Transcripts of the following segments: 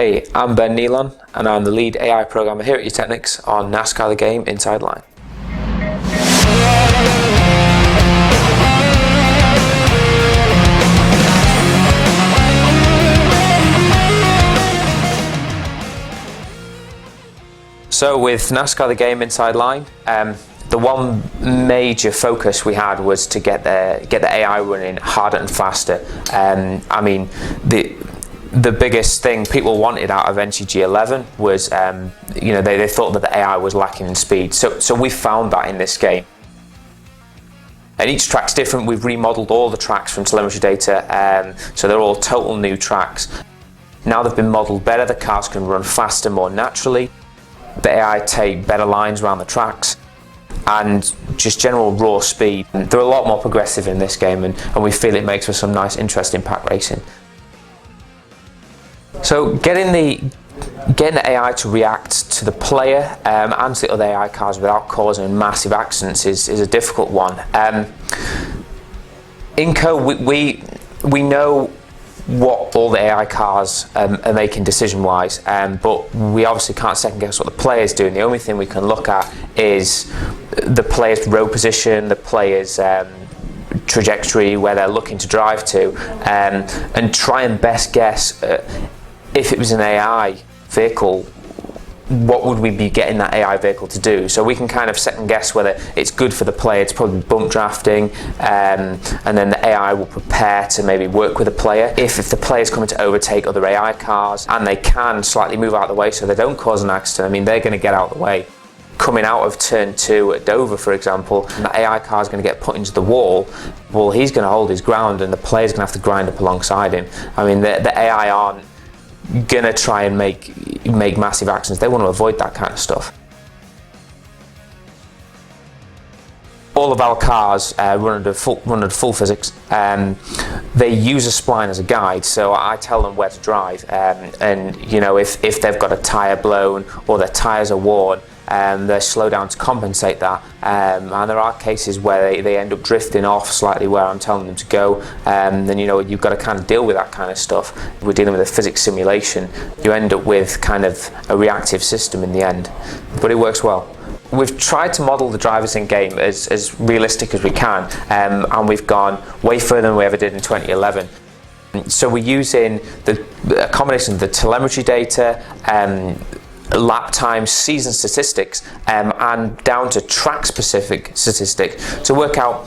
Hey, I'm Ben Nealon, and I'm the lead AI programmer here at Utechnics on Nascar the Game Inside Line. So with Nascar the Game Inside Line, the one major focus we had was to get the AI running harder and faster. The biggest thing people wanted out of NCG 11 was, they thought that the AI was lacking in speed. So we found that in this game. And each track's different. We've remodeled all the tracks from telemetry data, so they're all total new tracks. Now they've been modeled better, the cars can run faster, more naturally. The AI take better lines around the tracks, and just general raw speed. They're a lot more progressive in this game, and we feel it makes for some nice, interesting pack racing. So getting the AI to react to the player and to the other AI cars without causing massive accidents is a difficult one. In code, we know what all the AI cars are making decision-wise, but we obviously can't second-guess what the player's doing. The only thing we can look at is the player's road position, the player's trajectory, where they're looking to drive to, and try and best guess if it was an AI vehicle, what would we be getting that AI vehicle to do? So we can kind of second guess whether it's good for the player. It's probably bump drafting, and then the AI will prepare to maybe work with the player. If the player's coming to overtake other AI cars and they can slightly move out of the way so they don't cause an accident, they're going to get out of the way. Coming out of turn 2 at Dover, for example, the AI car is going to get put into the wall. Well, he's going to hold his ground and the player's going to have to grind up alongside him. The AI aren't going to try and make massive accidents. They want to avoid that kind of stuff. All of our cars run under full physics. They use a spline as a guide, so I tell them where to drive. If they've got a tyre blown or their tyres are worn, they slow down to compensate that, and there are cases where they end up drifting off slightly where I'm telling them to go, then you've got to kind of deal with that kind of stuff. We're dealing with a physics simulation. You end up with kind of a reactive system in the end, but it works well. We've tried to model the drivers in game as realistic as we can, and we've gone way further than we ever did in 2011. So we're using a combination of the telemetry data, lap times, season statistics, and down to track-specific statistics to work out,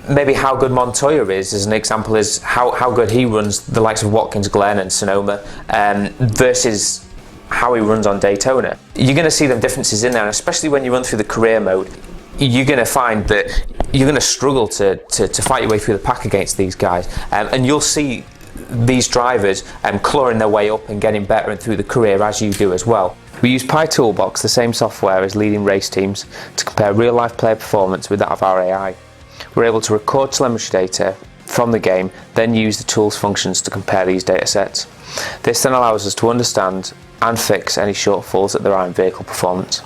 maybe how good Montoya is, as an example, is how good he runs the likes of Watkins Glen and Sonoma, versus how he runs on Daytona. You're going to see them differences in there, and especially when you run through the career mode, you're going to find that you're going to struggle to fight your way through the pack against these guys, and you'll see these drivers clawing their way up and getting better and through the career as you do as well. We use PyToolbox, the same software as leading race teams, to compare real-life player performance with that of our AI. We're able to record telemetry data from the game, then use the tool's functions to compare these data sets. This then allows us to understand and fix any shortfalls that there are in vehicle performance.